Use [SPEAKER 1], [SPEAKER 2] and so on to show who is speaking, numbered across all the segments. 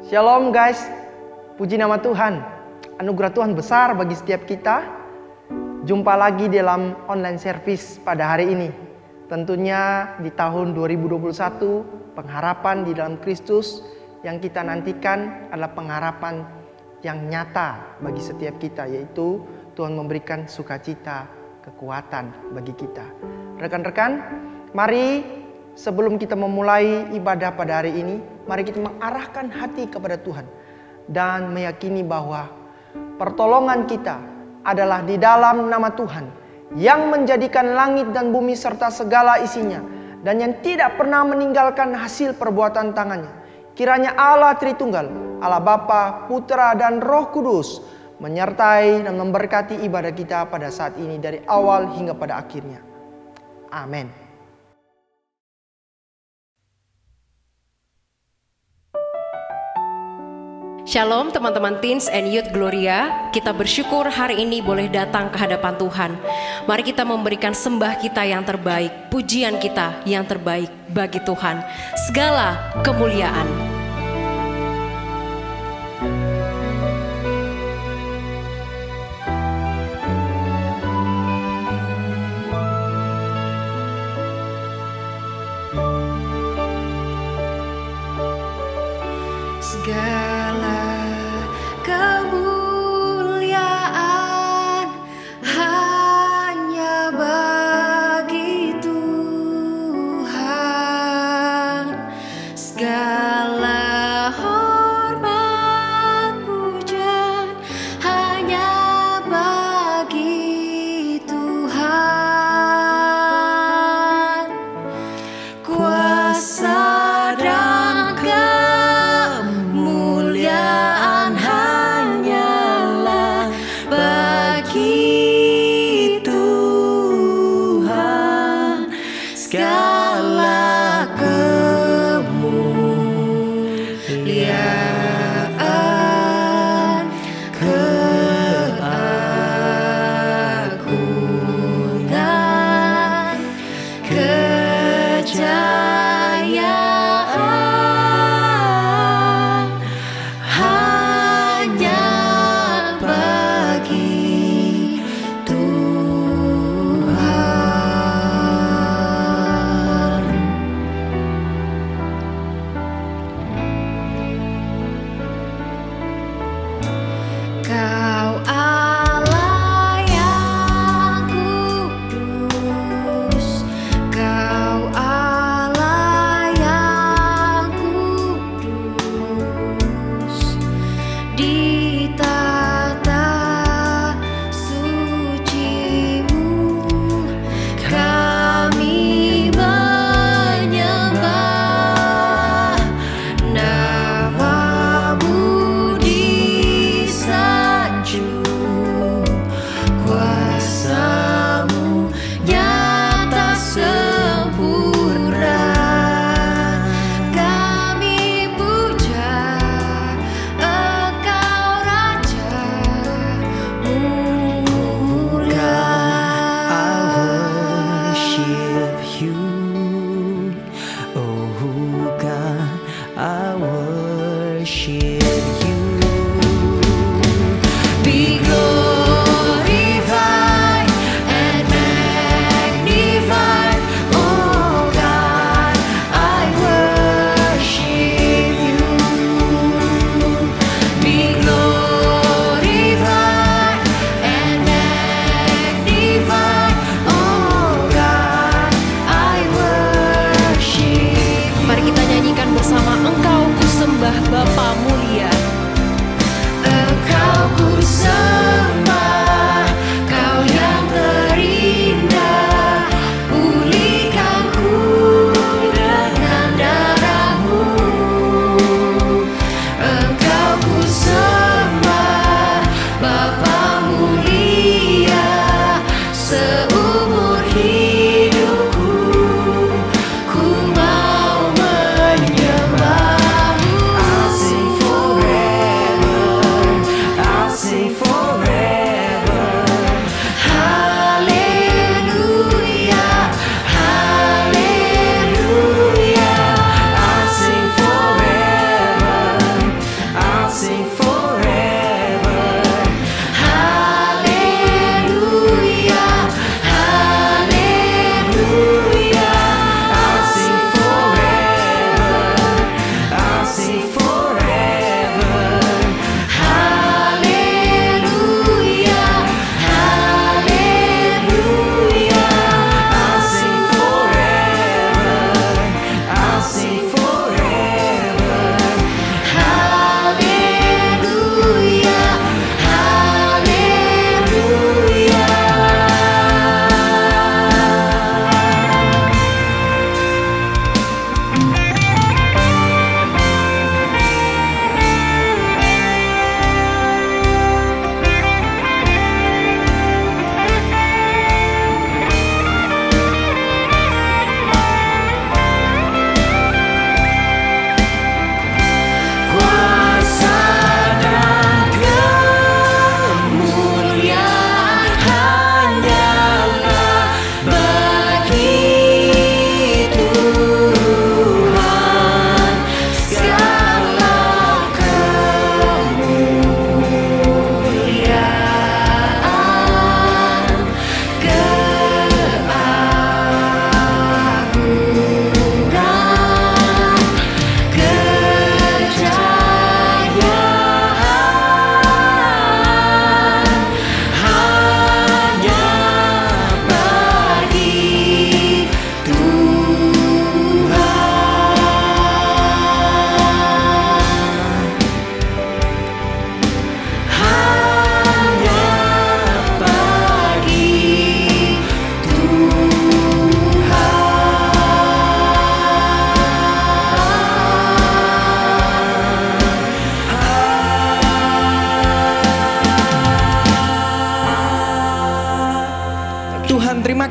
[SPEAKER 1] Shalom guys, puji nama Tuhan. Anugerah Tuhan besar bagi setiap kita. Jumpa lagi dalam online service pada hari ini. Tentunya di tahun 2021, pengharapan di dalam Kristus yang kita nantikan adalah pengharapan yang nyata bagi setiap kita, yaitu Tuhan memberikan sukacita, kekuatan bagi kita. Rekan-rekan, mari sebelum kita memulai ibadah pada hari ini, mari kita mengarahkan hati kepada Tuhan dan meyakini bahwa pertolongan kita adalah di dalam nama Tuhan yang menjadikan langit dan bumi serta segala isinya, dan yang tidak pernah meninggalkan hasil perbuatan tangannya. Kiranya Allah Tritunggal, Allah Bapa, Putra, dan Roh Kudus menyertai dan memberkati ibadah kita pada saat ini dari awal hingga pada akhirnya. Amin.
[SPEAKER 2] Shalom teman-teman Teens and Youth Gloria. Kita bersyukur hari ini boleh datang ke hadapan Tuhan. Mari kita memberikan sembah kita yang terbaik, pujian kita yang terbaik bagi Tuhan. Segala kemuliaan. Bersama Engkau ku sembah Bapa mulia.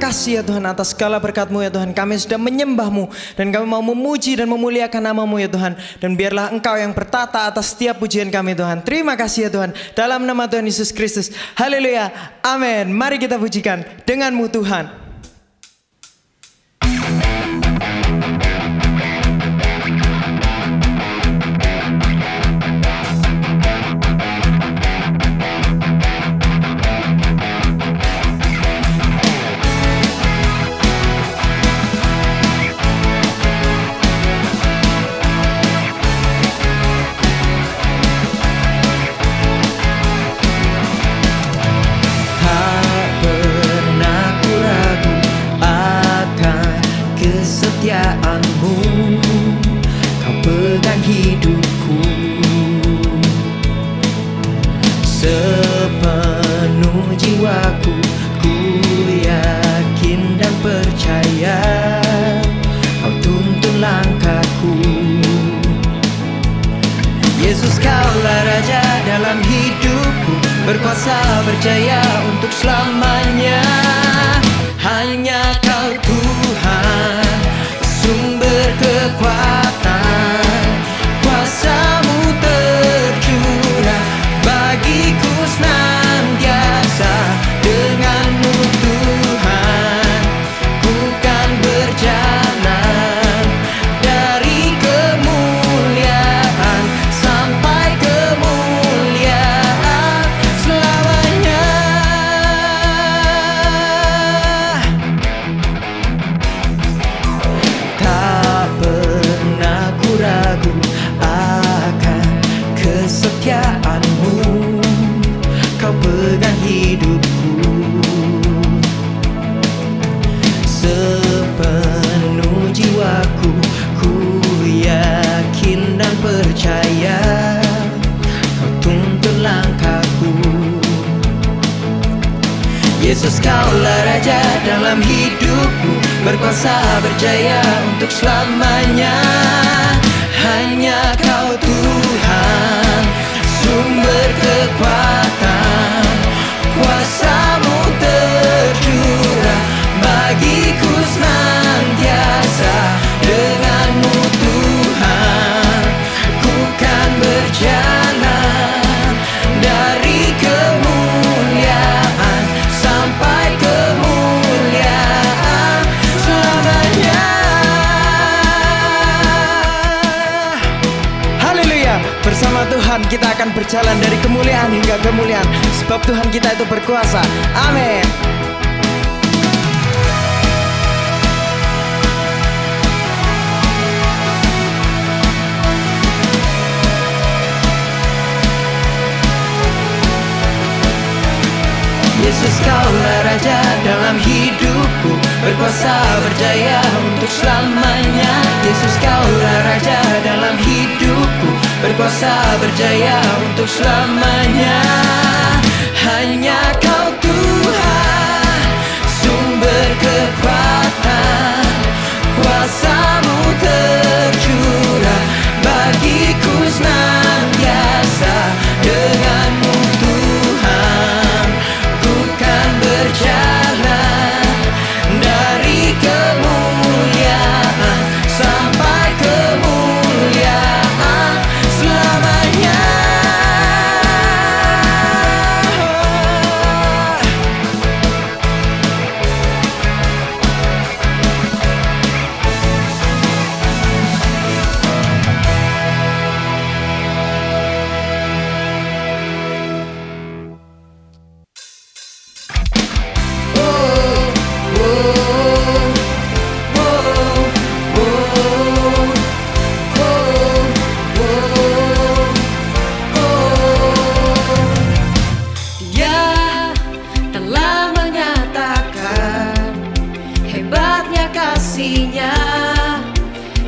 [SPEAKER 3] kasih ya Tuhan atas segala berkat-Mu ya Tuhan. Kami sudah menyembah-Mu dan kami mau memuji dan memuliakan nama-Mu ya Tuhan. Dan biarlah Engkau yang bertata atas setiap pujian kami Tuhan. Terima kasih ya Tuhan. Dalam nama Tuhan Yesus Kristus. Haleluya. Amin. Mari kita pujikan dengan-Mu Tuhan. Sepenuh jiwaku, ku yakin dan percaya Kau tuntun langkahku. Yesus, Kaulah Raja dalam hidupku, berkuasa berjaya untuk selamanya. Hanya Kau Tuhan, sumber kekuatan, kuasa-Mu tercurah bagiku senantiasa. Dengan-Mu Tuhan, ku kan berjalan dari kemuliaan sampai kemuliaan selamanya. Tak pernah ku ragu akan kesetiaan-Mu, Kau pegang hidupku. Sepenuh jiwaku, ku yakin dan percaya Kau tuntun langkahku. Yesus, Kaulah Raja dalam hidupku, berkuasa berjaya untuk selamanya. Hanya Kau Tuhan, sumber kekuatan, kuasa-Mu tercurah bagiku senantiasa. Dengan-Mu Tuhan, ku kan berjalan dari kemuliaan sampai kemuliaan selamanya. Haleluya. Bersama Tuhan kita akan berjalan dari kemuliaan hingga kemuliaan, sebab Tuhan kita itu berkuasa. Amin. Yesus, Kaulah Raja dalam hidupku, berkuasa berjaya untuk selamanya. Yesus, Kaulah Raja dalam hidupku, berkuasa berjaya untuk selamanya. Hanya Kau Tuhan, sumber kekuatan, kuasa-Mu tercurah bagiku senantiasa. Dengan-Mu Tuhan, ku kan berjalan dari kemuliaan sampai kemuliaan selamanya.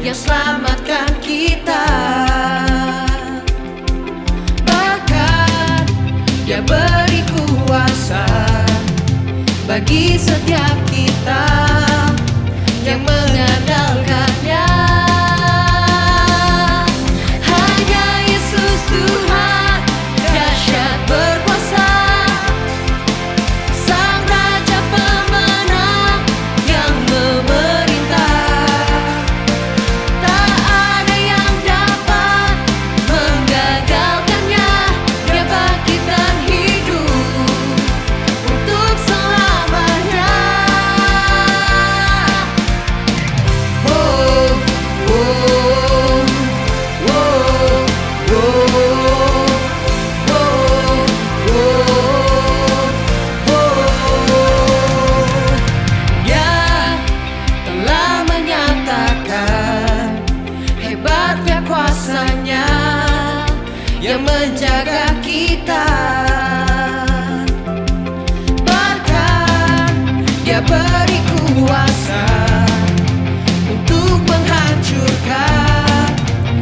[SPEAKER 3] Yang selamatkan kita, bahkan Dia beri kuasa bagi setiap kita yang mengandalkannya. Hanya Yesus Tuhan, dahsyat berkuasa, Sang Raja pemenang
[SPEAKER 2] yang menjaga kita. Bahkan Dia beri kuasa untuk menghancurkan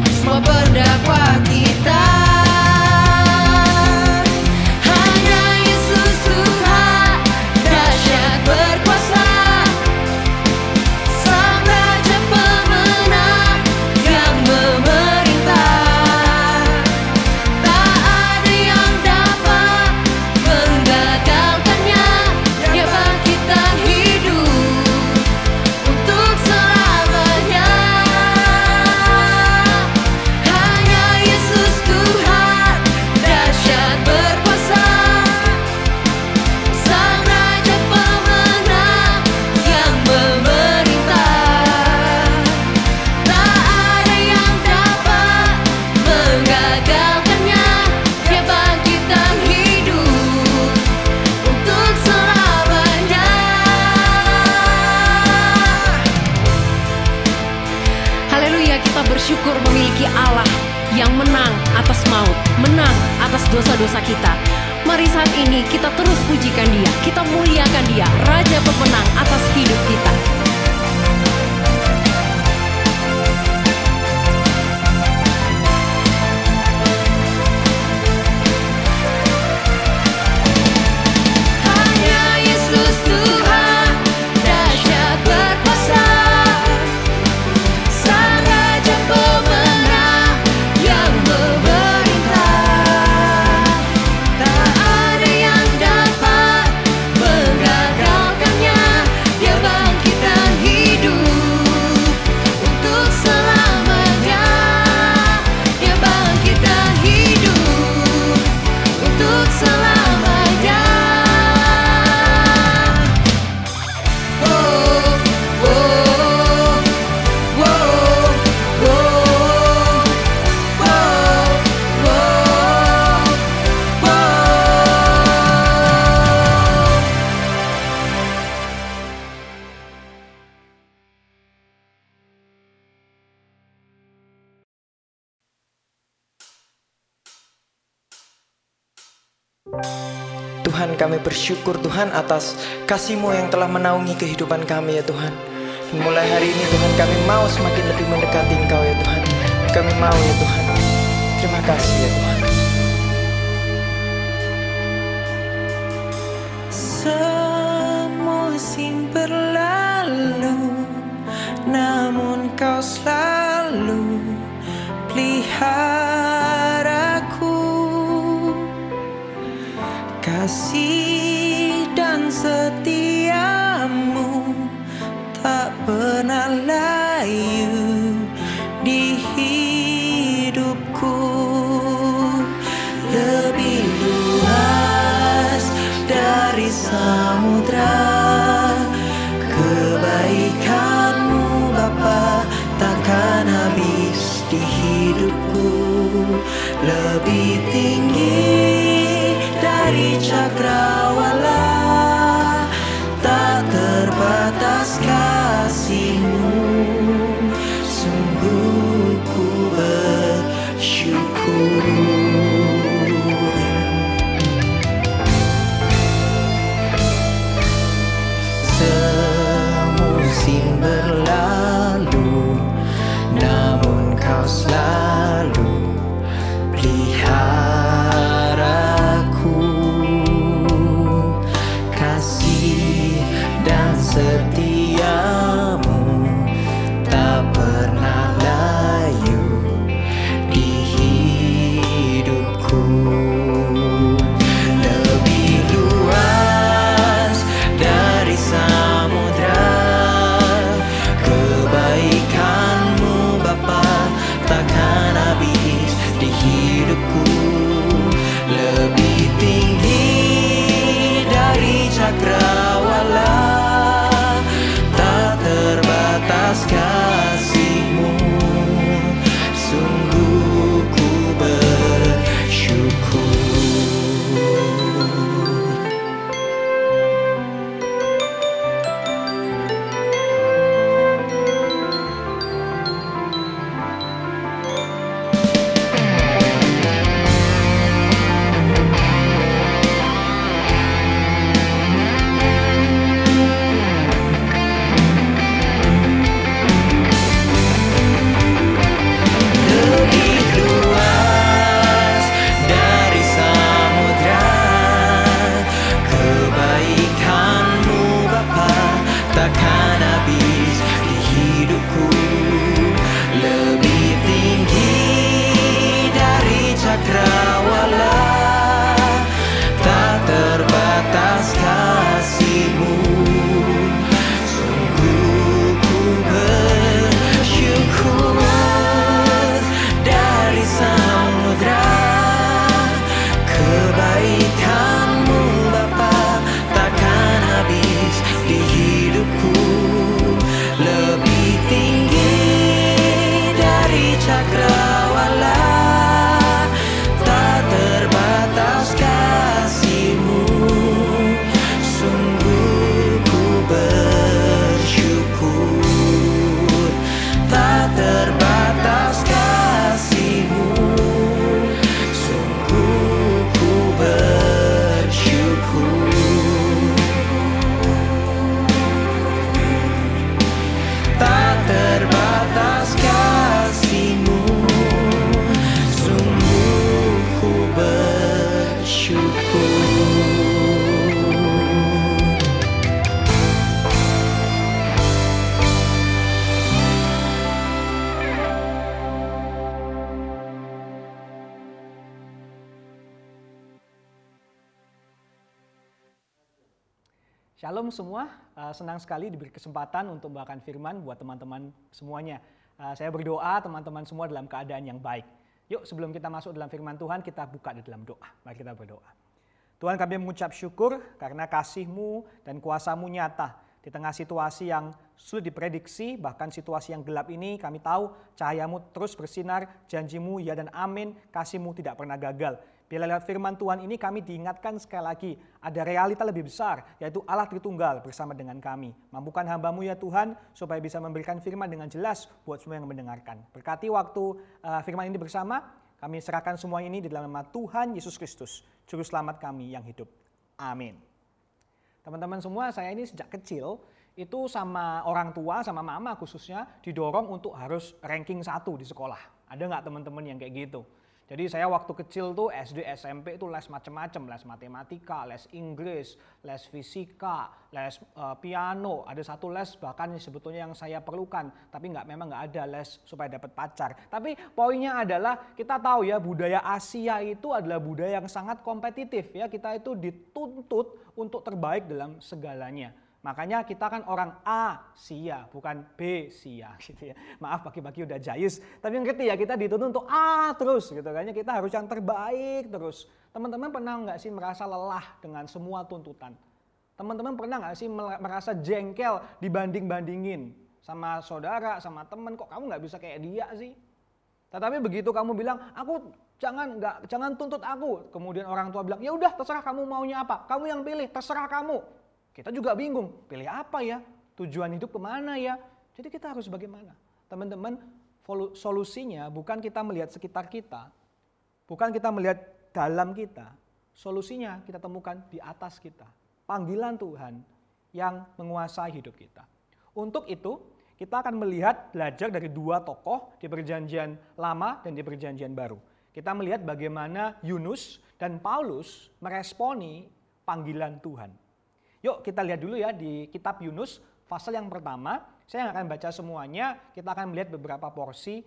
[SPEAKER 2] semua pendakwa kita. Hanya Yesus Tuhan dahsyat berkuasa, Sang Raja pemenang yang memerintah. Tak ada yang dapat menggagalkannya. Dia bangkitkan hidup untuk selamanya. Hanya Yesus Tuhan dahsyat berkuasa, Sang Raja pemenang yang memerintah. Tak ada yang dapat menggagalkannya. Dia bangkitkan hidup untuk selamanya. Haleluya, kita bersyukur memiliki Allah yang menang atas maut, menang atas dosa-dosa kita. Mari saat ini kita terus pujikan Dia, kita muliakan Dia, Raja pemenang atas hidup kita. Hanya Yesus Tuhan dahsyat berkuasa, Sang Raja pemenang yang memerintah. Tak ada yang dapat menggagalkannya. Dia bangkitkan hidup untuk selamanya. Dia bangkitkan hidup untuk selamanya. Oh, oh, oh, oh, oh,
[SPEAKER 3] Tuhan, kami bersyukur Tuhan atas kasih-Mu yang telah menaungi kehidupan kami ya Tuhan. Dan mulai hari ini Tuhan, kami mau semakin lebih mendekati Engkau ya Tuhan. Kami mau ya Tuhan. Terima kasih ya Tuhan. Semusim berlalu, namun Kau selalu peliharaku. Kasih dan setiamu tak pernah layu di hidupku. Lebih luas dari samudra, kebaikan-Mu Bapa takkan habis di hidupku. Lebih tinggi dari cakrawala, tak terbatas kasih-Mu. Sungguh ku bersyukur. Semusim berlalu, namun Kau selalu peliharaku. Kasih dan setiamu tak pernah layu di hidupku. Lebih luas dari samudra, kebaikan-Mu Bapa takkan habis di hidupku. Lebih tinggi dari cakrawala, tak terbatas kasih-Mu. Sungguh ku bersyukur.
[SPEAKER 4] Shalom semua, senang sekali diberi kesempatan untuk membawakan firman buat teman-teman semuanya. Saya berdoa teman-teman semua dalam keadaan yang baik. Yuk sebelum kita masuk dalam firman Tuhan, kita buka di dalam doa. Mari kita berdoa. Tuhan, kami mengucap syukur karena kasih-Mu dan kuasa-Mu nyata. Di tengah situasi yang sulit diprediksi, bahkan situasi yang gelap ini, kami tahu cahaya-Mu terus bersinar, janji-Mu ya dan amin, kasih-Mu tidak pernah gagal. Bila lewat firman Tuhan ini kami diingatkan sekali lagi, ada realita lebih besar, yaitu Allah Tritunggal bersama dengan kami. Mampukan hamba-Mu ya Tuhan, supaya bisa memberikan firman dengan jelas buat semua yang mendengarkan. Berkati waktu firman ini bersama, kami serahkan semua ini di dalam nama Tuhan Yesus Kristus, Juru Selamat kami yang hidup. Amin. Teman-teman semua, saya ini sejak kecil, itu sama orang tua, sama mama khususnya, didorong untuk harus ranking 1 di sekolah. Ada nggak teman-teman yang kayak gitu? Jadi saya waktu kecil tuh SD, SMP itu les macam-macam, les matematika, les Inggris, les fisika, les piano. Ada satu les bahkan sebetulnya yang saya perlukan, tapi memang nggak ada les supaya dapat pacar. Tapi poinnya adalah kita tahu ya budaya Asia itu adalah budaya yang sangat kompetitif ya. Kita itu dituntut untuk terbaik dalam segalanya. Makanya kita kan orang Asia, bukan B-sia gitu ya. Maaf pagi-pagi udah jayus, tapi ngerti ya kita dituntut untuk A terus gitu. Kayaknya kita harus yang terbaik terus. Teman-teman pernah nggak sih merasa lelah dengan semua tuntutan? Teman-teman pernah nggak sih merasa jengkel dibanding-bandingin sama saudara, sama teman, kok kamu nggak bisa kayak dia sih? Tetapi begitu kamu bilang, aku jangan tuntut aku. Kemudian orang tua bilang, ya udah terserah kamu maunya apa, kamu yang pilih, terserah kamu. Kita juga bingung, pilih apa ya? Tujuan hidup kemana ya? Jadi kita harus bagaimana? Teman-teman, solusinya bukan kita melihat sekitar kita, bukan kita melihat dalam kita. Solusinya kita temukan di atas kita. Panggilan Tuhan yang menguasai hidup kita. Untuk itu, kita akan belajar dari dua tokoh di Perjanjian Lama dan di Perjanjian Baru. Kita melihat bagaimana Yunus dan Paulus meresponi panggilan Tuhan. Yuk kita lihat dulu ya di kitab Yunus pasal yang pertama. Saya nggak akan baca semuanya, kita akan melihat beberapa porsi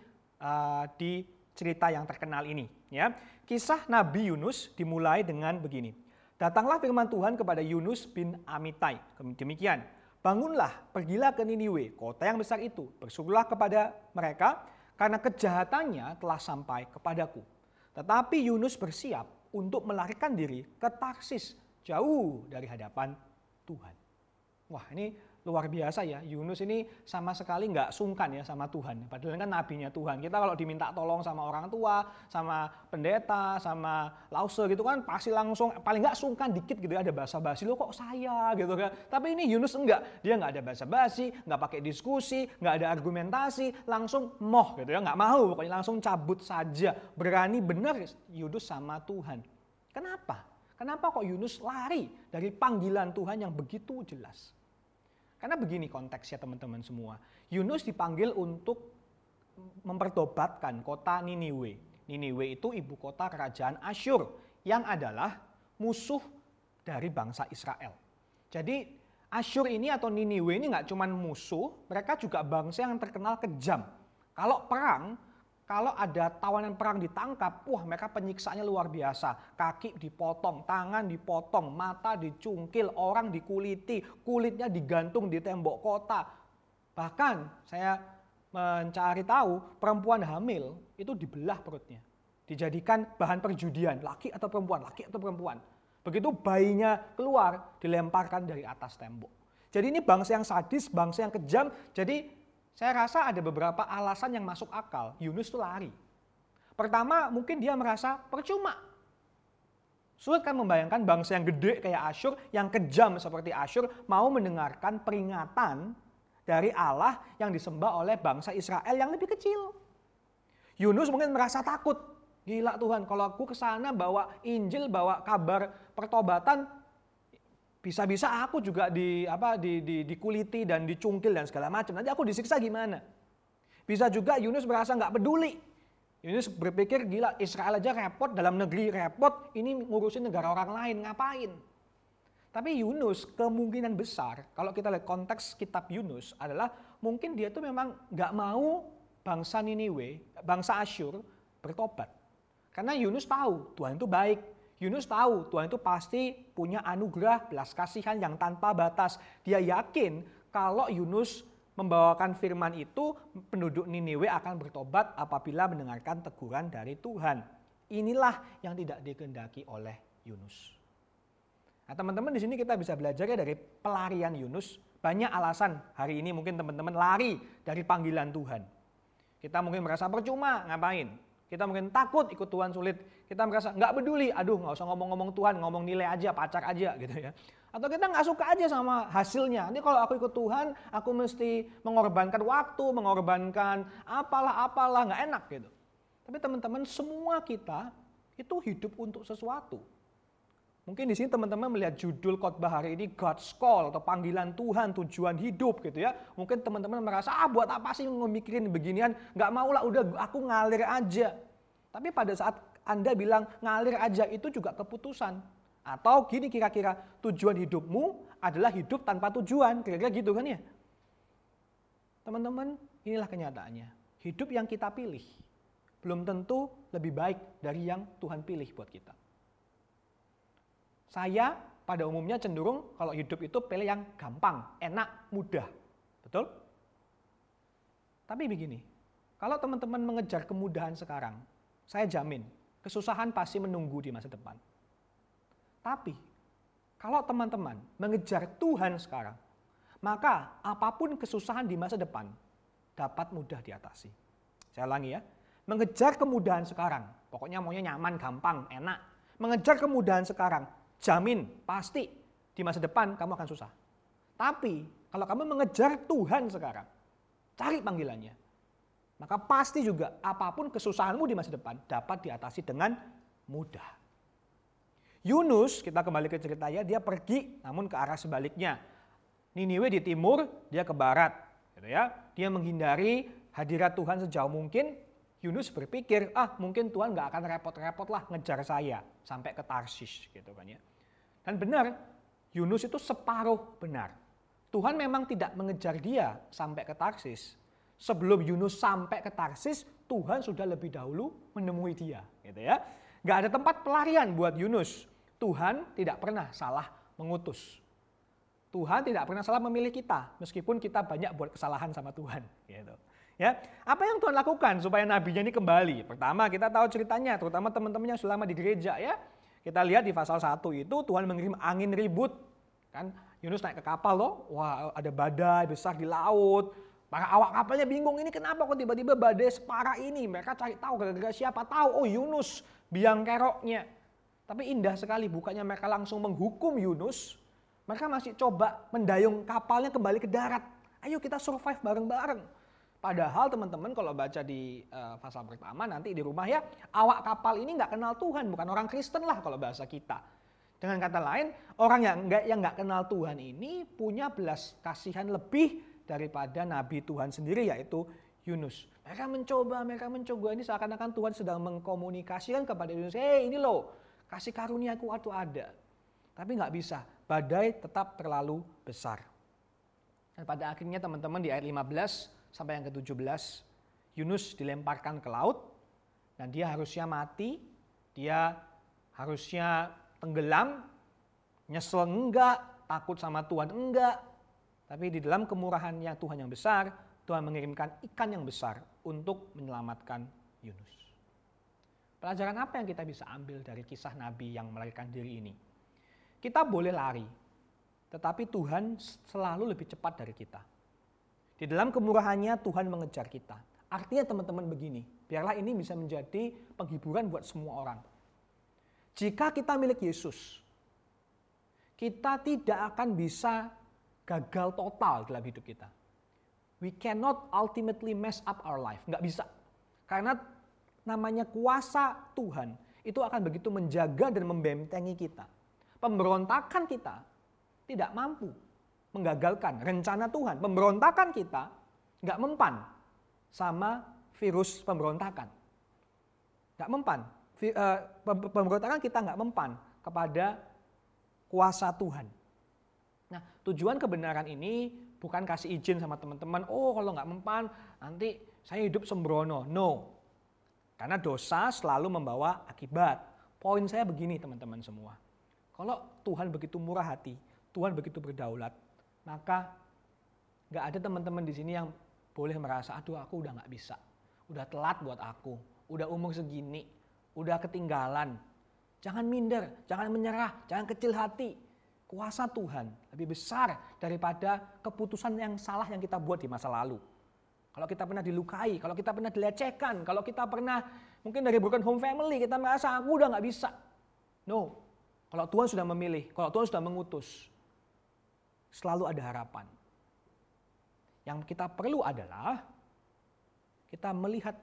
[SPEAKER 4] di cerita yang terkenal ini. Ya. Kisah Nabi Yunus dimulai dengan begini. Datanglah firman Tuhan kepada Yunus bin Amitai. Demikian, bangunlah, pergilah ke Niniwe, kota yang besar itu. Bersyukurlah kepada mereka karena kejahatannya telah sampai kepadaku. Tetapi Yunus bersiap untuk melarikan diri ke Tarsis, jauh dari hadapan Tuhan. Wah ini luar biasa ya, Yunus ini sama sekali nggak sungkan ya sama Tuhan. Padahal kan nabinya Tuhan. Kita kalau diminta tolong sama orang tua, sama pendeta, sama lause gitu kan pasti langsung paling nggak sungkan dikit gitu, ada basa-basi, lo kok saya gitu kan. Tapi ini Yunus enggak, dia nggak ada basa-basi, nggak pakai diskusi, nggak ada argumentasi, langsung moh gitu ya, nggak mau, pokoknya langsung cabut saja. Berani benar Yunus sama Tuhan. Kenapa? Kenapa kok Yunus lari dari panggilan Tuhan yang begitu jelas? Karena begini konteksnya teman-teman semua. Yunus dipanggil untuk mempertobatkan kota Niniwe. Niniwe itu ibu kota kerajaan Asyur yang adalah musuh dari bangsa Israel. Jadi Asyur ini atau Niniwe ini nggak cuma musuh, mereka juga bangsa yang terkenal kejam. Kalau perang, kalau ada tawanan perang ditangkap, wah mereka penyiksaannya luar biasa. Kaki dipotong, tangan dipotong, mata dicungkil, orang dikuliti, kulitnya digantung di tembok kota. Bahkan saya mencari tahu perempuan hamil itu dibelah perutnya. Dijadikan bahan perjudian, laki atau perempuan, laki atau perempuan. Begitu bayinya keluar, dilemparkan dari atas tembok. Jadi ini bangsa yang sadis, bangsa yang kejam. Jadi saya rasa ada beberapa alasan yang masuk akal. Yunus itu lari. Pertama, mungkin dia merasa percuma. Sulit kan membayangkan bangsa yang gede kayak Asyur, yang kejam seperti Asyur, mau mendengarkan peringatan dari Allah yang disembah oleh bangsa Israel yang lebih kecil. Yunus mungkin merasa takut. Gila Tuhan, kalau aku ke sana bawa Injil, bawa kabar pertobatan, bisa-bisa aku juga dikuliti dan dicungkil dan segala macam. Nanti aku disiksa gimana? Bisa juga Yunus merasa nggak peduli. Yunus berpikir gila Israel aja repot, dalam negeri repot, ini ngurusin negara orang lain ngapain? Tapi Yunus kemungkinan besar kalau kita lihat konteks kitab Yunus adalah mungkin dia tuh memang nggak mau bangsa Niniwe, bangsa Asyur bertobat. Karena Yunus tahu Tuhan itu baik. Yunus tahu Tuhan itu pasti punya anugerah, belas kasihan yang tanpa batas. Dia yakin kalau Yunus membawakan firman itu, penduduk Niniwe akan bertobat apabila mendengarkan teguran dari Tuhan. Inilah yang tidak dikehendaki oleh Yunus. Nah, teman-teman, di sini kita bisa belajar ya dari pelarian Yunus. Banyak alasan hari ini mungkin teman-teman lari dari panggilan Tuhan. Kita mungkin merasa percuma ngapain. Kita mungkin takut ikut Tuhan sulit. Kita merasa nggak peduli, aduh nggak usah ngomong-ngomong Tuhan, ngomong nilai aja, pacar aja gitu ya. Atau kita nggak suka aja sama hasilnya. Nanti kalau aku ikut Tuhan, aku mesti mengorbankan waktu, mengorbankan apalah, nggak enak gitu. Tapi teman-teman, semua kita itu hidup untuk sesuatu. Mungkin di sini teman-teman melihat judul khotbah hari ini God's Call atau panggilan Tuhan, tujuan hidup gitu ya. Mungkin teman-teman merasa, buat apa sih ngemikirin beginian, nggak mau lah, udah aku ngalir aja. Tapi pada saat Anda bilang ngalir aja itu juga keputusan. Atau gini kira-kira, tujuan hidupmu adalah hidup tanpa tujuan, kira-kira gitu kan ya. Teman-teman, inilah kenyataannya. Hidup yang kita pilih belum tentu lebih baik dari yang Tuhan pilih buat kita. Saya pada umumnya cenderung kalau hidup itu pilih yang gampang, enak, mudah. Betul? Tapi begini, kalau teman-teman mengejar kemudahan sekarang, saya jamin kesusahan pasti menunggu di masa depan. Tapi kalau teman-teman mengejar Tuhan sekarang, maka apapun kesusahan di masa depan dapat mudah diatasi. Saya ulangi ya, mengejar kemudahan sekarang, pokoknya maunya nyaman, gampang, enak. Mengejar kemudahan sekarang, jamin, pasti di masa depan kamu akan susah. Tapi kalau kamu mengejar Tuhan sekarang, cari panggilannya, maka pasti juga apapun kesusahanmu di masa depan dapat diatasi dengan mudah. Yunus, kita kembali ke ceritanya, dia pergi namun ke arah sebaliknya. Niniwe di timur, dia ke barat. Gitu ya. Dia menghindari hadirat Tuhan sejauh mungkin. Yunus berpikir, mungkin Tuhan gak akan repot-repot lah ngejar saya sampai ke Tarsis gitu kan ya. Dan benar, Yunus itu separuh benar. Tuhan memang tidak mengejar dia sampai ke Tarsis. Sebelum Yunus sampai ke Tarsis, Tuhan sudah lebih dahulu menemui dia gitu ya. Gak ada tempat pelarian buat Yunus. Tuhan tidak pernah salah mengutus. Tuhan tidak pernah salah memilih kita, meskipun kita banyak buat kesalahan sama Tuhan gitu. Ya, apa yang Tuhan lakukan supaya nabinya ini kembali? Pertama, kita tahu ceritanya, terutama teman-teman yang sudah lama di gereja ya. Kita lihat di pasal 1 itu Tuhan mengirim angin ribut. Kan Yunus naik ke kapal loh, wah ada badai besar di laut. Para awak kapalnya bingung, ini kenapa kok tiba-tiba badai separah ini? Mereka cari tahu gara-gara siapa, tahu, Yunus biang keroknya. Tapi indah sekali, bukannya mereka langsung menghukum Yunus. Mereka masih coba mendayung kapalnya kembali ke darat. Ayo kita survive bareng-bareng. Padahal teman-teman kalau baca di pasal pertama nanti di rumah ya, awak kapal ini nggak kenal Tuhan, bukan orang Kristen lah kalau bahasa kita. Dengan kata lain, orang yang nggak kenal Tuhan ini punya belas kasihan lebih daripada nabi Tuhan sendiri, yaitu Yunus. Mereka mencoba ini seakan-akan Tuhan sedang mengkomunikasikan kepada Yunus, ini loh kasih karuniaku itu ada. Tapi nggak bisa, badai tetap terlalu besar. Dan pada akhirnya teman-teman di ayat 15 sampai yang ke-17, Yunus dilemparkan ke laut dan dia harusnya mati, dia harusnya tenggelam, nyesel enggak, takut sama Tuhan enggak. Tapi di dalam kemurahannya Tuhan yang besar, Tuhan mengirimkan ikan yang besar untuk menyelamatkan Yunus. Pelajaran apa yang kita bisa ambil dari kisah Nabi yang melarikan diri ini? Kita boleh lari, tetapi Tuhan selalu lebih cepat dari kita. Di dalam kemurahannya Tuhan mengejar kita. Artinya teman-teman begini, biarlah ini bisa menjadi penghiburan buat semua orang. Jika kita milik Yesus, kita tidak akan bisa gagal total dalam hidup kita. We cannot ultimately mess up our life. Nggak bisa. Karena namanya kuasa Tuhan itu akan begitu menjaga dan membentengi kita. Pemberontakan kita tidak mampu menggagalkan rencana Tuhan. Pemberontakan kita nggak mempan sama virus pemberontakan. Nggak mempan. Pemberontakan kita nggak mempan kepada kuasa Tuhan. Nah, tujuan kebenaran ini bukan kasih izin sama teman-teman, kalau nggak mempan nanti saya hidup sembrono. No. Karena dosa selalu membawa akibat. Poin saya begini teman-teman semua. Kalau Tuhan begitu murah hati, Tuhan begitu berdaulat, maka gak ada teman-teman di sini yang boleh merasa, aduh aku udah gak bisa. Udah telat buat aku, udah umur segini, udah ketinggalan. Jangan minder, jangan menyerah, jangan kecil hati. Kuasa Tuhan lebih besar daripada keputusan yang salah yang kita buat di masa lalu. Kalau kita pernah dilukai, kalau kita pernah dilecehkan, kalau kita pernah mungkin dari broken home family, kita merasa aku udah gak bisa. No, kalau Tuhan sudah memilih, kalau Tuhan sudah mengutus, selalu ada harapan. Yang kita perlu adalah kita melihat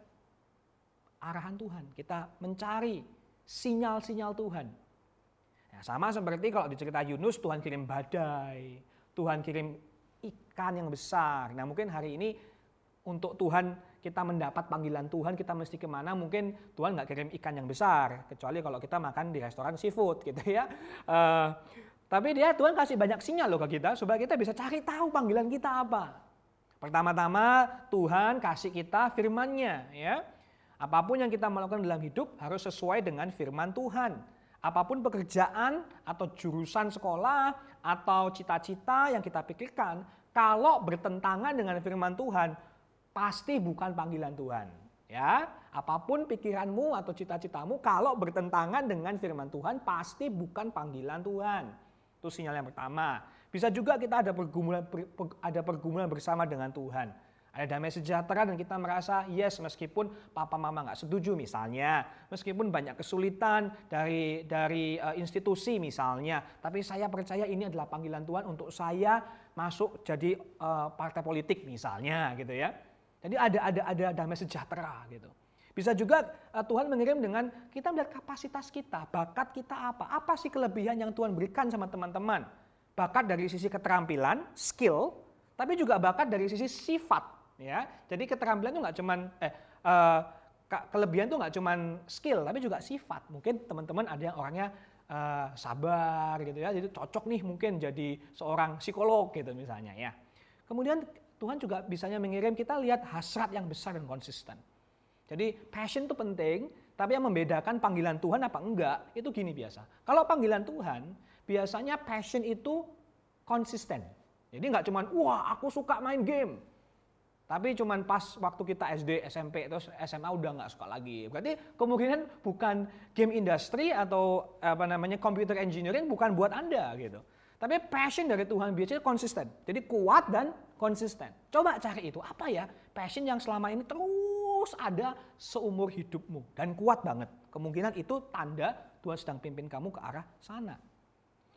[SPEAKER 4] arahan Tuhan, kita mencari sinyal-sinyal Tuhan. Nah, sama seperti kalau di cerita Yunus, Tuhan kirim badai, Tuhan kirim ikan yang besar. Nah mungkin hari ini untuk Tuhan kita mendapat panggilan Tuhan, kita mesti kemana? Mungkin Tuhan nggak kirim ikan yang besar, kecuali kalau kita makan di restoran seafood gitu ya. Tapi Tuhan kasih banyak sinyal loh ke kita, supaya kita bisa cari tahu panggilan kita apa. Pertama-tama Tuhan kasih kita firman-Nya ya. Apapun yang kita melakukan dalam hidup harus sesuai dengan firman Tuhan. Apapun pekerjaan atau jurusan sekolah atau cita-cita yang kita pikirkan, kalau bertentangan dengan firman Tuhan, pasti bukan panggilan Tuhan. Ya, apapun pikiranmu atau cita-citamu, kalau bertentangan dengan firman Tuhan, pasti bukan panggilan Tuhan. Itu sinyal yang pertama. Bisa juga kita ada pergumulan bersama dengan Tuhan. Ada damai sejahtera dan kita merasa yes, meskipun papa mama nggak setuju misalnya, meskipun banyak kesulitan dari institusi misalnya, tapi saya percaya ini adalah panggilan Tuhan untuk saya masuk jadi partai politik misalnya gitu ya. Jadi ada damai sejahtera gitu. Bisa juga Tuhan mengirim dengan kita melihat kapasitas kita, bakat kita apa sih kelebihan yang Tuhan berikan sama teman-teman. Bakat dari sisi keterampilan, skill, tapi juga bakat dari sisi sifat. Ya, jadi keterampilan itu nggak cuman kelebihan itu nggak cuman skill, tapi juga sifat. Mungkin teman-teman ada yang orangnya sabar gitu ya, jadi cocok nih mungkin jadi seorang psikolog gitu misalnya ya. Kemudian Tuhan juga bisanya mengirim kita lihat hasrat yang besar dan konsisten. Jadi passion itu penting, tapi yang membedakan panggilan Tuhan apa enggak itu gini biasa. Kalau panggilan Tuhan biasanya passion itu konsisten. Jadi nggak cuman wah aku suka main game. Tapi cuman pas waktu kita SD, SMP, terus SMA udah nggak suka lagi. Berarti kemungkinan bukan game industry atau computer engineering bukan buat Anda gitu. Tapi passion dari Tuhan biasanya konsisten. Jadi kuat dan konsisten. Coba cari itu. Apa ya passion yang selama ini terus ada seumur hidupmu. Dan kuat banget. Kemungkinan itu tanda Tuhan sedang pimpin kamu ke arah sana.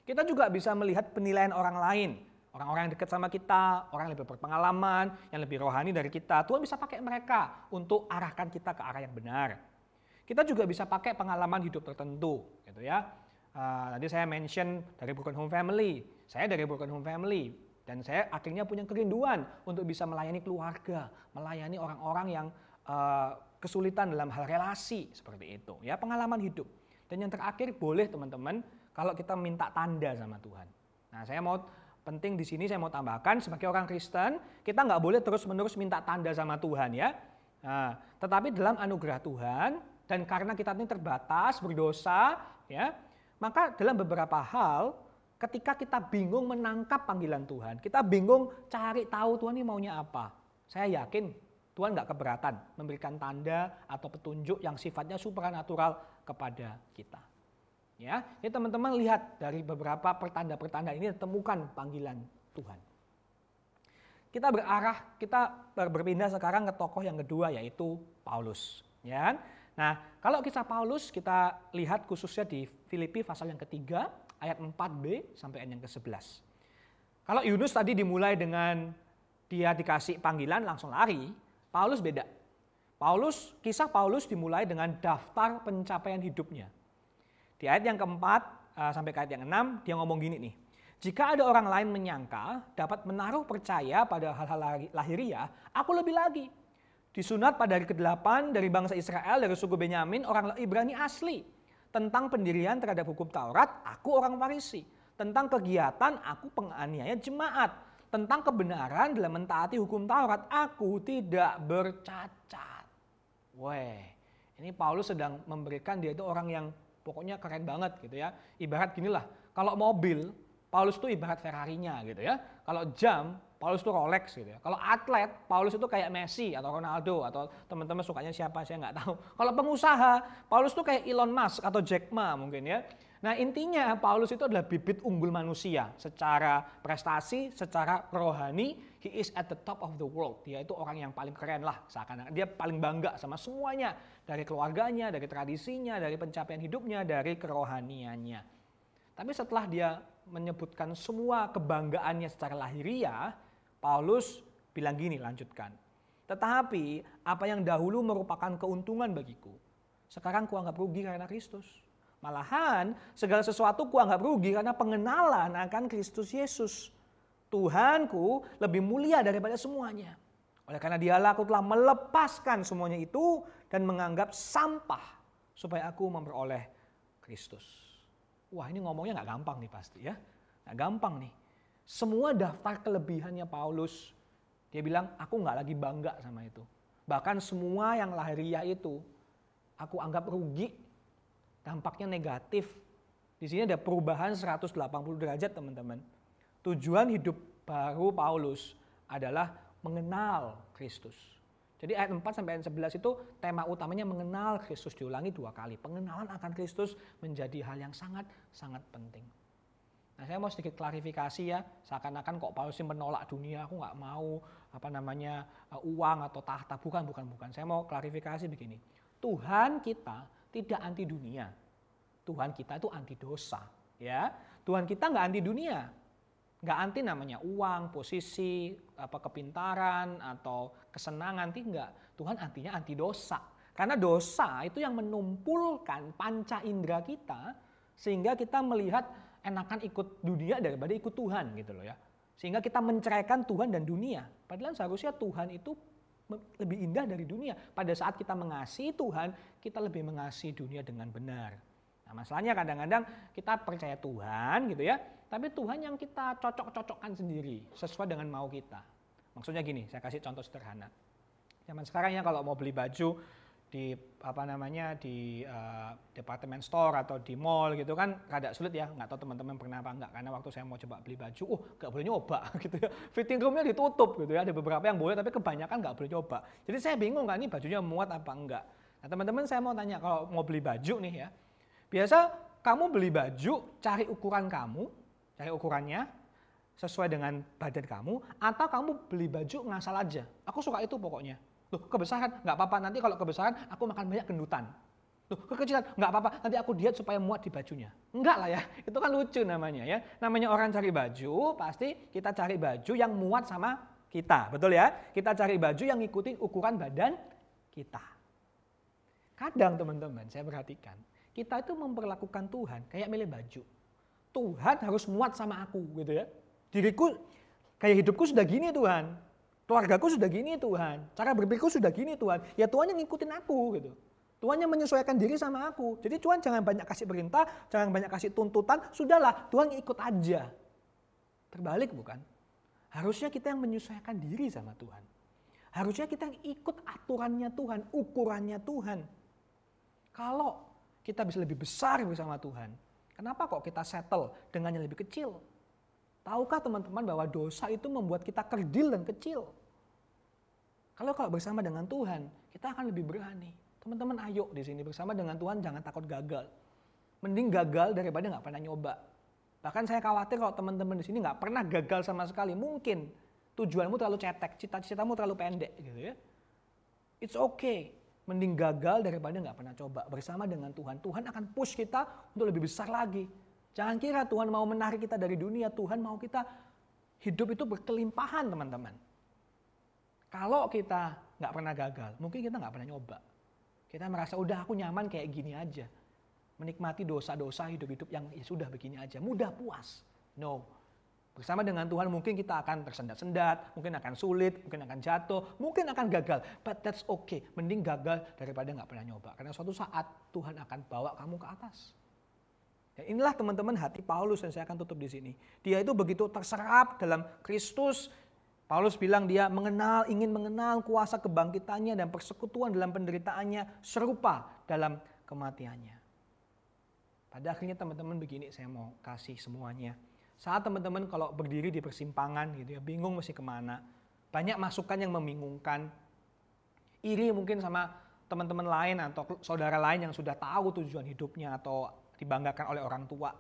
[SPEAKER 4] Kita juga bisa melihat penilaian orang lain. Orang-orang yang dekat sama kita, orang yang lebih berpengalaman, yang lebih rohani dari kita. Tuhan bisa pakai mereka untuk arahkan kita ke arah yang benar. Kita juga bisa pakai pengalaman hidup tertentu, gitu ya. Tadi saya mention dari broken home family. Saya dari broken home family. Dan saya akhirnya punya kerinduan untuk bisa melayani keluarga, melayani orang-orang yang kesulitan dalam hal relasi, seperti itu. Ya, pengalaman hidup. Dan yang terakhir, boleh teman-teman, kalau kita minta tanda sama Tuhan. Nah, penting di sini saya mau tambahkan sebagai orang Kristen kita nggak boleh terus-menerus minta tanda sama Tuhan ya. Nah, tetapi dalam anugerah Tuhan dan karena kita ini terbatas berdosa ya, maka dalam beberapa hal ketika kita bingung menangkap panggilan Tuhan, kita bingung cari tahu Tuhan ini maunya apa. Saya yakin Tuhan nggak keberatan memberikan tanda atau petunjuk yang sifatnya supranatural kepada kita. Ya, ini teman-teman lihat dari beberapa pertanda-pertanda ini temukan panggilan Tuhan. Kita berpindah sekarang ke tokoh yang kedua yaitu Paulus. Ya, nah kalau kisah Paulus kita lihat khususnya di Filipi pasal yang ketiga ayat 4b sampai ayat yang ke-11. Kalau Yunus tadi dimulai dengan dia dikasih panggilan langsung lari, Paulus beda. Kisah Paulus dimulai dengan daftar pencapaian hidupnya. Di ayat yang keempat sampai ke ayat yang 6 dia ngomong gini nih. Jika ada orang lain menyangka dapat menaruh percaya pada hal-hal lahiriah, aku lebih lagi. Disunat pada hari ke-8 dari bangsa Israel dari suku Benyamin orang Ibrani asli. Tentang pendirian terhadap hukum Taurat, aku orang Farisi. Tentang kegiatan, aku penganiaya jemaat. Tentang kebenaran dalam mentaati hukum Taurat, aku tidak bercacat. Weh, ini Paulus sedang memberikan dia itu orang yang pokoknya keren banget gitu ya. Ibarat ginilah, kalau mobil, Paulus itu ibarat Ferrarinya gitu ya. Kalau jam, Paulus itu Rolex gitu ya. Kalau atlet, Paulus itu kayak Messi atau Ronaldo atau teman-teman sukanya siapa saya nggak tahu. Kalau pengusaha, Paulus itu kayak Elon Musk atau Jack Ma mungkin ya. Nah intinya Paulus itu adalah bibit unggul manusia secara prestasi, secara rohani, he is at the top of the world. Dia itu orang yang paling keren lah, seakan-akan dia paling bangga sama semuanya, dari keluarganya, dari tradisinya, dari pencapaian hidupnya, dari kerohaniannya. Tapi setelah dia menyebutkan semua kebanggaannya secara lahiriah, Paulus bilang gini, lanjutkan. Tetapi apa yang dahulu merupakan keuntungan bagiku, sekarang kuanggap rugi karena Kristus. Malahan segala sesuatu kuanggap rugi karena pengenalan akan Kristus Yesus. Tuhanku lebih mulia daripada semuanya. Oleh karena dialah aku telah melepaskan semuanya itu dan menganggap sampah supaya aku memperoleh Kristus. Wah ini ngomongnya gak gampang nih pasti ya. Gak gampang nih. Semua daftar kelebihannya Paulus, dia bilang aku gak lagi bangga sama itu. Bahkan semua yang lahiriah itu aku anggap rugi. Dampaknya negatif. Di sini ada perubahan 180 derajat teman-teman. Tujuan hidup baru Paulus adalah mengenal Kristus. Jadi ayat 4 sampai ayat 11 itu tema utamanya mengenal Kristus, diulangi 2 kali. Pengenalan akan Kristus menjadi hal yang sangat penting. Nah saya mau sedikit klarifikasi ya, seakan-akan kok Paulus menolak dunia, aku nggak mau uang atau tahta, bukan. Saya mau klarifikasi begini, Tuhan kita tidak anti dunia. Tuhan kita itu anti dosa, ya. Tuhan kita nggak anti dunia, nggak anti namanya uang, posisi, kepintaran atau kesenangan, tidak. Tuhan antinya anti dosa, karena dosa itu yang menumpulkan panca indera kita sehingga kita melihat enakan ikut dunia daripada ikut Tuhan gitu loh ya. Sehingga kita menceraikan Tuhan dan dunia. Padahal seharusnya Tuhan itu lebih indah dari dunia. Pada saat kita mengasihi Tuhan, kita lebih mengasihi dunia dengan benar. Nah masalahnya kadang-kadang kita percaya Tuhan gitu ya, tapi Tuhan yang kita cocok-cocokkan sendiri sesuai dengan mau kita. Maksudnya gini, saya kasih contoh sederhana. Zaman sekarang ya kalau mau beli baju di department store atau di mall gitu kan rada sulit ya, nggak tahu teman-teman pernah apa enggak, karena waktu saya mau coba beli baju, nggak boleh nyoba gitu ya, fitting roomnya ditutup gitu ya, ada beberapa yang boleh tapi kebanyakan nggak boleh nyoba, jadi saya bingung kan ini bajunya muat apa enggak. Nah teman-teman saya mau tanya, kalau mau beli baju nih ya, biasa kamu beli baju cari ukuran kamu, cari ukurannya sesuai dengan badan kamu, atau kamu beli baju ngasal aja, aku suka itu pokoknya. Loh kebesaran, nggak apa-apa, nanti kalau kebesaran aku makan banyak gendutan. Loh kekecilan, nggak apa-apa, nanti aku diet supaya muat di bajunya. Enggak lah ya, itu kan lucu namanya ya. Namanya orang cari baju, pasti kita cari baju yang muat sama kita, betul ya? Kita cari baju yang ngikutin ukuran badan kita. Kadang teman-teman, saya perhatikan, kita itu memperlakukan Tuhan kayak milih baju. Tuhan harus muat sama aku gitu ya. Diriku, kayak hidupku sudah gini Tuhan. Keluargaku sudah gini Tuhan, cara berpikirku sudah gini Tuhan, ya Tuhan yang ngikutin aku gitu. Tuhan yang menyesuaikan diri sama aku. Jadi Tuhan jangan banyak kasih perintah, jangan banyak kasih tuntutan, sudahlah Tuhan ikut aja. Terbalik bukan? Harusnya kita yang menyesuaikan diri sama Tuhan. Harusnya kita yang ikut aturannya Tuhan, ukurannya Tuhan. Kalau kita bisa lebih besar bersama Tuhan, kenapa kok kita settle dengan yang lebih kecil? Tahukah teman-teman bahwa dosa itu membuat kita kerdil dan kecil? Kalau bersama dengan Tuhan, kita akan lebih berani. Teman-teman ayo di sini bersama dengan Tuhan jangan takut gagal. Mending gagal daripada nggak pernah nyoba. Bahkan saya khawatir kalau teman-teman di sini nggak pernah gagal sama sekali. Mungkin tujuanmu terlalu cetek, cita-citamu terlalu pendek gitu ya. It's okay. Mending gagal daripada nggak pernah coba. Bersama dengan Tuhan, Tuhan akan push kita untuk lebih besar lagi. Jangan kira Tuhan mau menarik kita dari dunia, Tuhan mau kita hidup itu berkelimpahan teman-teman. Kalau kita nggak pernah gagal, mungkin kita nggak pernah nyoba. Kita merasa udah aku nyaman kayak gini aja. Menikmati dosa-dosa hidup-hidup yang ya sudah begini aja, mudah puas. No. Bersama dengan Tuhan mungkin kita akan tersendat-sendat, mungkin akan sulit, mungkin akan jatuh, mungkin akan gagal. But that's okay, mending gagal daripada nggak pernah nyoba. Karena suatu saat Tuhan akan bawa kamu ke atas. Dan inilah teman-teman hati Paulus, dan saya akan tutup di sini. Dia itu begitu terserap dalam Kristus. Paulus bilang dia ingin mengenal kuasa kebangkitannya dan persekutuan dalam penderitaannya serupa dalam kematiannya. Pada akhirnya teman-teman begini, saya mau kasih semuanya. Saat teman-teman kalau berdiri di persimpangan gitu ya, bingung mesti kemana. Banyak masukan yang membingungkan. Iri mungkin sama teman-teman lain atau saudara lain yang sudah tahu tujuan hidupnya atau dibanggakan oleh orang tua.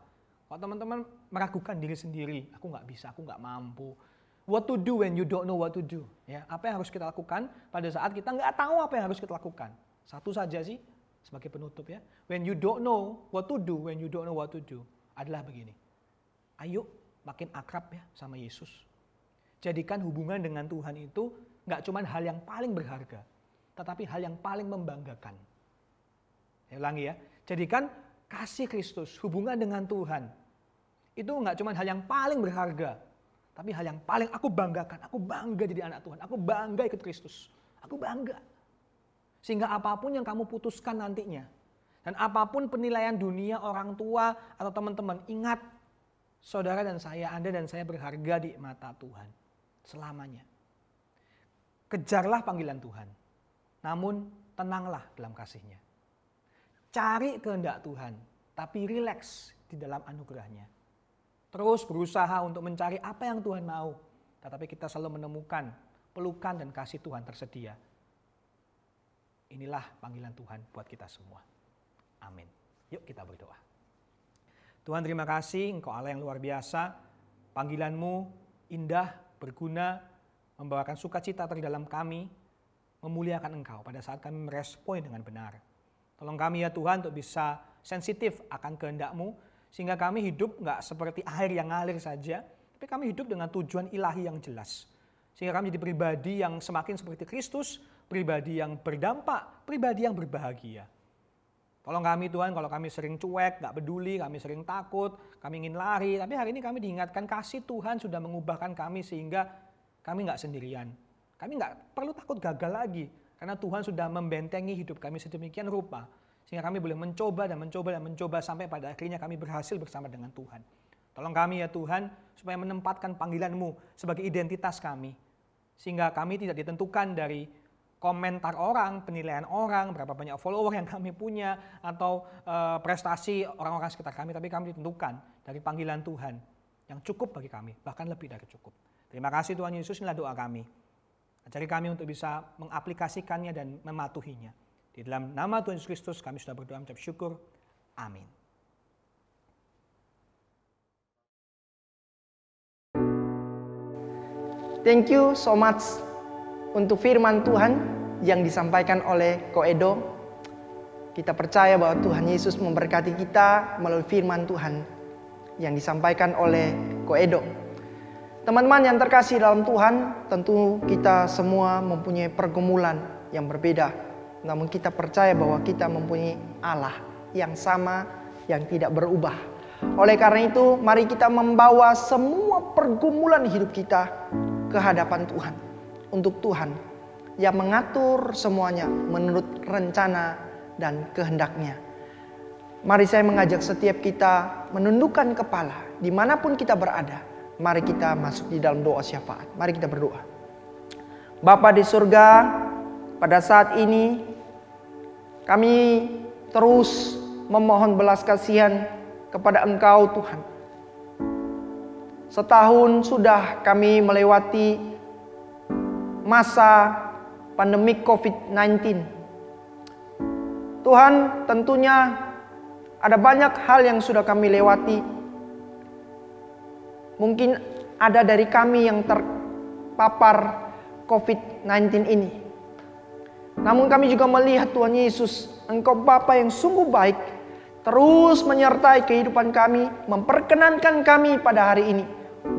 [SPEAKER 4] Kalau teman-teman meragukan diri sendiri, aku nggak bisa, aku nggak mampu. What to do when you don't know what to do? Ya, apa yang harus kita lakukan pada saat kita nggak tahu apa yang harus kita lakukan? Satu saja sih sebagai penutup ya. When you don't know what to do, when you don't know what to do, adalah begini. Ayo makin akrab ya sama Yesus. Jadikan hubungan dengan Tuhan itu nggak cuma hal yang paling berharga, tetapi hal yang paling membanggakan. Saya ulangi ya. Jadikan kasih Kristus, hubungan dengan Tuhan, itu nggak cuma hal yang paling berharga, tapi hal yang paling aku banggakan. Aku bangga jadi anak Tuhan. Aku bangga ikut Kristus. Aku bangga. Sehingga apapun yang kamu putuskan nantinya, dan apapun penilaian dunia, orang tua, atau teman-teman, ingat, saudara dan saya, Anda dan saya berharga di mata Tuhan. Selamanya. Kejarlah panggilan Tuhan. Namun tenanglah dalam kasih-Nya. Cari kehendak Tuhan, tapi rileks di dalam anugerah-Nya. Terus berusaha untuk mencari apa yang Tuhan mau. Tetapi kita selalu menemukan pelukan dan kasih Tuhan tersedia. Inilah panggilan Tuhan buat kita semua. Amin. Yuk kita berdoa. Tuhan terima kasih, Engkau Allah yang luar biasa. Panggilan-Mu indah, berguna, membawakan sukacita terdalam kami, memuliakan Engkau pada saat kami merespon dengan benar. Tolong kami ya Tuhan untuk bisa sensitif akan kehendak-Mu, sehingga kami hidup nggak seperti air yang ngalir saja, tapi kami hidup dengan tujuan ilahi yang jelas. Sehingga kami jadi pribadi yang semakin seperti Kristus, pribadi yang berdampak, pribadi yang berbahagia. Tolong kami Tuhan kalau kami sering cuek, nggak peduli, kami sering takut, kami ingin lari, tapi hari ini kami diingatkan kasih Tuhan sudah mengubahkan kami sehingga kami nggak sendirian. Kami nggak perlu takut gagal lagi, karena Tuhan sudah membentengi hidup kami sedemikian rupa, sehingga kami boleh mencoba dan mencoba dan mencoba sampai pada akhirnya kami berhasil bersama dengan Tuhan. Tolong kami ya Tuhan, supaya menempatkan panggilan-Mu sebagai identitas kami, sehingga kami tidak ditentukan dari komentar orang, penilaian orang, berapa banyak follower yang kami punya, atau prestasi orang-orang sekitar kami, tapi kami ditentukan dari panggilan Tuhan yang cukup bagi kami, bahkan lebih dari cukup. Terima kasih Tuhan Yesus, inilah doa kami. Ajari kami untuk bisa mengaplikasikannya dan mematuhinya. Di dalam nama Tuhan Yesus Kristus kami sudah berdoa mengucap syukur. Amin.
[SPEAKER 1] Thank you so much untuk firman Tuhan yang disampaikan oleh Ko Edo. Kita percaya bahwa Tuhan Yesus memberkati kita melalui firman Tuhan yang disampaikan oleh Ko Edo. Teman-teman yang terkasih dalam Tuhan, tentu kita semua mempunyai pergumulan yang berbeda. Namun kita percaya bahwa kita mempunyai Allah yang sama, yang tidak berubah. Oleh karena itu, mari kita membawa semua pergumulan hidup kita ke hadapan Tuhan. Untuk Tuhan yang mengatur semuanya menurut rencana dan kehendak-Nya. Mari saya mengajak setiap kita menundukkan kepala dimanapun kita berada. Mari kita masuk di dalam doa syafaat. Mari kita berdoa. Bapa di surga, pada saat ini kami terus memohon belas kasihan kepada Engkau Tuhan. Setahun sudah kami melewati masa pandemi COVID-19. Tuhan, tentunya ada banyak hal yang sudah kami lewati. Mungkin ada dari kami yang terpapar COVID-19 ini. Namun kami juga melihat Tuhan Yesus, Engkau Bapa yang sungguh baik, terus menyertai kehidupan kami, memperkenankan kami pada hari ini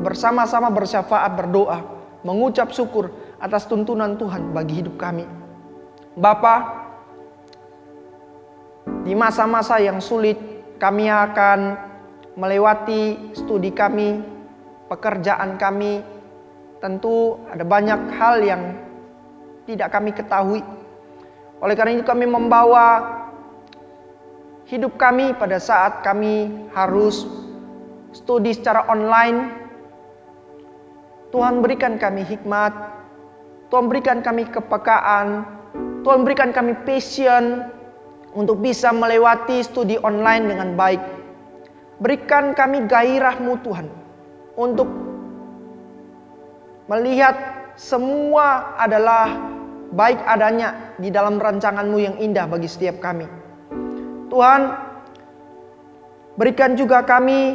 [SPEAKER 1] bersama-sama bersyafaat, berdoa, mengucap syukur atas tuntunan Tuhan bagi hidup kami. Bapa, di masa-masa yang sulit kami akan melewati studi kami, pekerjaan kami. Tentu ada banyak hal yang tidak kami ketahui. Oleh karena itu kami membawa hidup kami pada saat kami harus studi secara online. Tuhan berikan kami hikmat, Tuhan berikan kami kepekaan, Tuhan berikan kami passion untuk bisa melewati studi online dengan baik. berikan kami gairah-Mu Tuhan, untuk melihat semua adalah baik adanya di dalam rancangan-Mu yang indah bagi setiap kami. Tuhan, berikan juga kami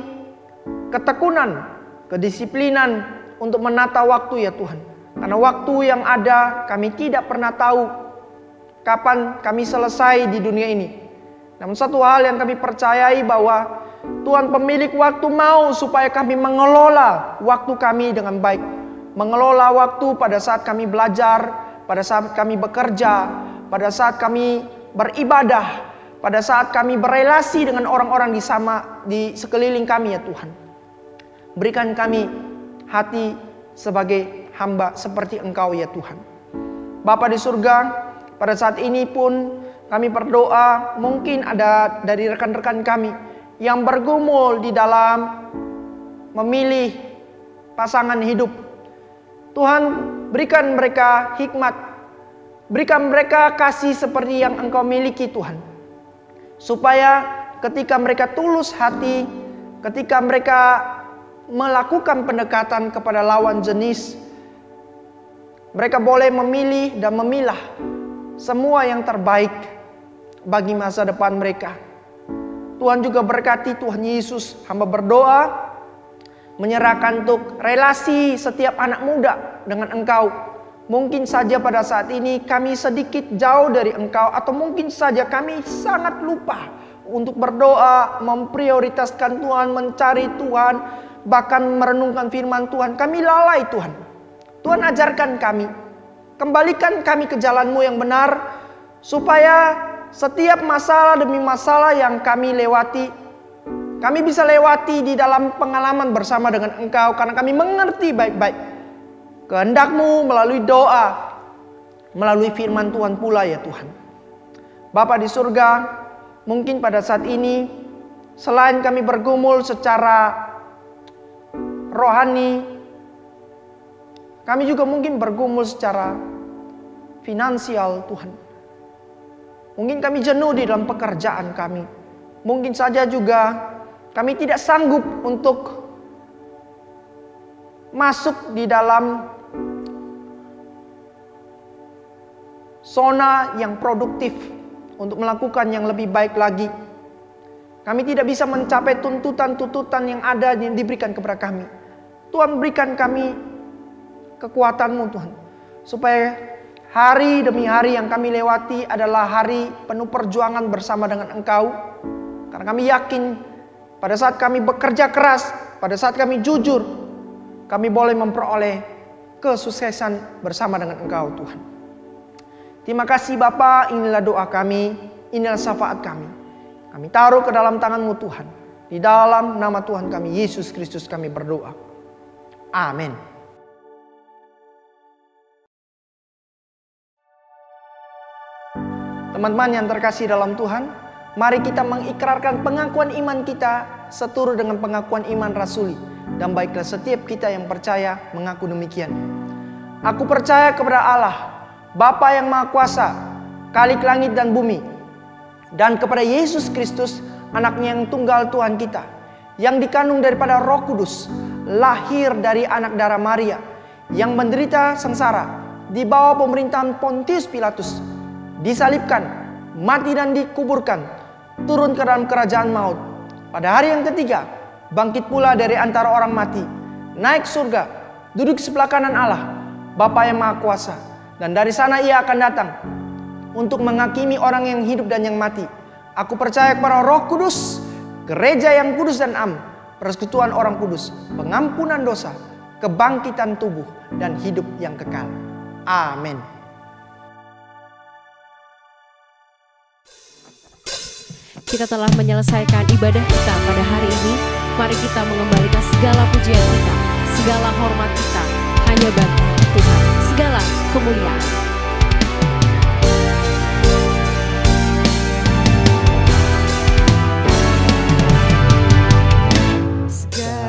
[SPEAKER 1] ketekunan, kedisiplinan untuk menata waktu ya Tuhan. Karena waktu yang ada kami tidak pernah tahu kapan kami selesai di dunia ini. Namun satu hal yang kami percayai bahwa Tuhan pemilik waktu mau supaya kami mengelola waktu kami dengan baik. Mengelola waktu pada saat kami belajar, pada saat kami bekerja, pada saat kami beribadah, pada saat kami berelasi dengan orang-orang di sekeliling kami ya Tuhan. Berikan kami hati sebagai hamba seperti Engkau ya Tuhan. Bapa di surga, pada saat ini pun kami berdoa, mungkin ada dari rekan-rekan kami yang bergumul di dalam memilih pasangan hidup. Tuhan, berikan mereka hikmat, berikan mereka kasih seperti yang Engkau miliki Tuhan. Supaya ketika mereka tulus hati, ketika mereka melakukan pendekatan kepada lawan jenis, mereka boleh memilih dan memilah semua yang terbaik bagi masa depan mereka. Tuhan juga berkati Tuhan Yesus, hamba berdoa menyerahkan untuk relasi setiap anak muda dengan Engkau. Mungkin saja pada saat ini kami sedikit jauh dari Engkau, atau mungkin saja kami sangat lupa untuk berdoa, memprioritaskan Tuhan, mencari Tuhan, bahkan merenungkan firman Tuhan. Kami lalai Tuhan. Tuhan ajarkan kami, kembalikan kami ke jalan-Mu yang benar, supaya setiap masalah demi masalah yang kami lewati, kami bisa lewati di dalam pengalaman bersama dengan Engkau. Karena kami mengerti baik-baik kehendak-Mu melalui doa, melalui firman Tuhan pula ya Tuhan. Bapa di surga, mungkin pada saat ini selain kami bergumul secara rohani, kami juga mungkin bergumul secara finansial Tuhan. Mungkin kami jenuh di dalam pekerjaan kami. Mungkin saja juga kami tidak sanggup untuk masuk di dalam zona yang produktif untuk melakukan yang lebih baik lagi. Kami tidak bisa mencapai tuntutan-tuntutan yang ada yang diberikan kepada kami. Tuhan, berikan kami kekuatan-Mu Tuhan, supaya hari demi hari yang kami lewati adalah hari penuh perjuangan bersama dengan Engkau. Karena kami yakin pada saat kami bekerja keras, pada saat kami jujur, kami boleh memperoleh kesuksesan bersama dengan Engkau Tuhan. Terima kasih Bapa, inilah doa kami, inilah syafaat kami. Kami taruh ke dalam tangan-Mu Tuhan. Di dalam nama Tuhan kami, Yesus Kristus kami berdoa. Amin. Teman-teman yang terkasih dalam Tuhan, mari kita mengikrarkan pengakuan iman kita seturut dengan pengakuan iman rasuli. Dan baiklah setiap kita yang percaya mengaku demikian. Aku percaya kepada Allah, Bapa yang Maha Kuasa, Khalik langit dan bumi, dan kepada Yesus Kristus, anaknya yang tunggal Tuhan kita, yang dikandung daripada Roh Kudus, lahir dari anak darah Maria, yang menderita sengsara di bawah pemerintahan Pontius Pilatus, disalibkan, mati dan dikuburkan, turun ke dalam kerajaan maut. Pada hari yang ketiga, bangkit pula dari antara orang mati, naik surga, duduk sebelah kanan Allah, Bapa yang Maha Kuasa. Dan dari sana Ia akan datang untuk menghakimi orang yang hidup dan yang mati. Aku percaya kepada Roh Kudus, gereja yang kudus dan am, persekutuan orang kudus, pengampunan dosa, kebangkitan tubuh, dan hidup yang kekal. Amin.
[SPEAKER 2] Kita telah menyelesaikan ibadah kita pada hari ini. Mari kita mengembalikan segala pujian kita, segala hormat kita hanya bagi Tuhan. Segala kemuliaan.
[SPEAKER 3] Segala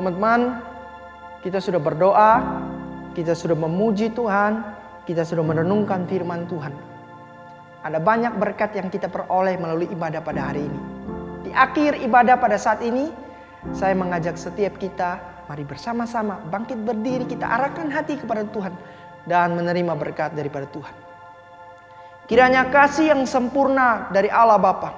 [SPEAKER 1] Teman-teman, kita sudah berdoa, kita sudah memuji Tuhan, kita sudah merenungkan firman Tuhan. Ada banyak berkat yang kita peroleh melalui ibadah pada hari ini. Di akhir ibadah pada saat ini, saya mengajak setiap kita, mari bersama-sama bangkit berdiri, kita arahkan hati kepada Tuhan dan menerima berkat daripada Tuhan. Kiranya kasih yang sempurna dari Allah Bapa,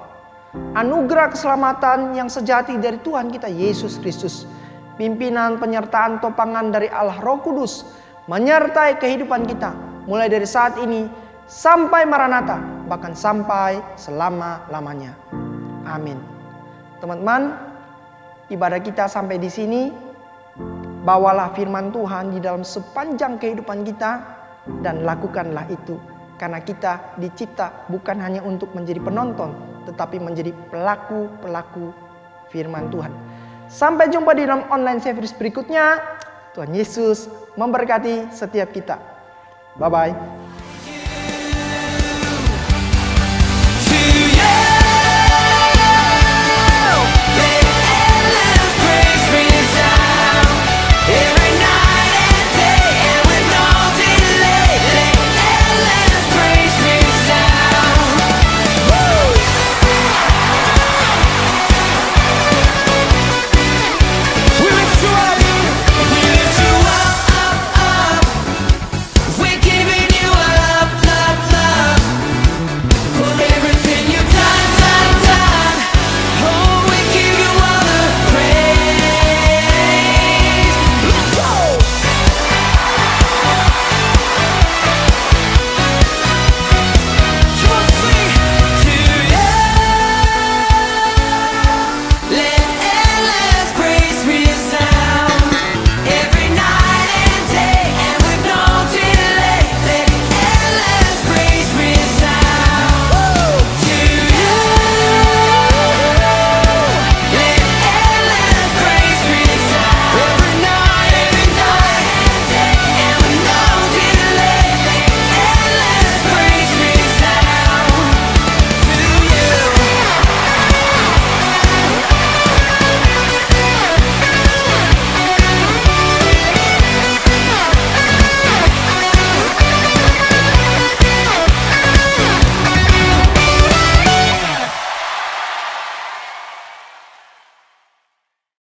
[SPEAKER 1] anugerah keselamatan yang sejati dari Tuhan kita Yesus Kristus, pimpinan, penyertaan, topangan dari Allah Roh Kudus menyertai kehidupan kita mulai dari saat ini sampai Maranatha, bahkan sampai selama-lamanya. Amin. Teman-teman, ibadah kita sampai di sini. Bawalah firman Tuhan di dalam sepanjang kehidupan kita dan lakukanlah itu, karena kita dicipta bukan hanya untuk menjadi penonton, tetapi menjadi pelaku-pelaku firman Tuhan. Sampai jumpa di dalam online service berikutnya. Tuhan Yesus memberkati setiap kita. Bye-bye.